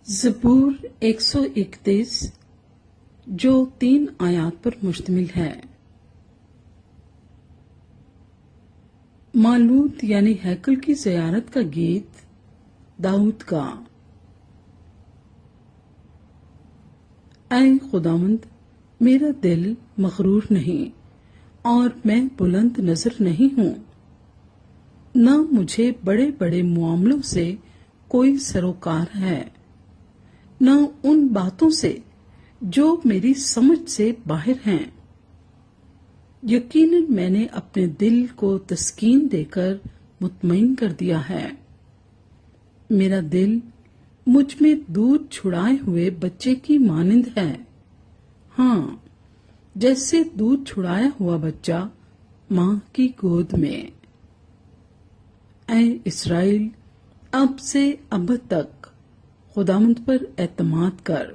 زبور 131 جو 3 آیات پر مشتمل ہے۔ مالوت یعنی ہیکل کی زیارت کا گیت داؤد کا۔ اے خداوند، میرا دل مغرور نہیں اور میں بلند نظر نہیں ہوں۔ نہ مجھے بڑے بڑے معاملوں سے کوئی سروکار ہے، نہ ان باتوں سے جو میری سمجھ سے باہر ہیں۔ یقیناً میں نے اپنے دل کو تسکین دے کر مطمئن کر دیا ہے۔ میرا دل مجھ میں دودھ چھڑائے ہوئے بچے کی مانند ہے، ہاں، جیسے دودھ چھڑایا ہوا بچہ ماں کی گود میں۔ اے اسرائیل، اب سے ابد تک خداوند پر اعتماد کر۔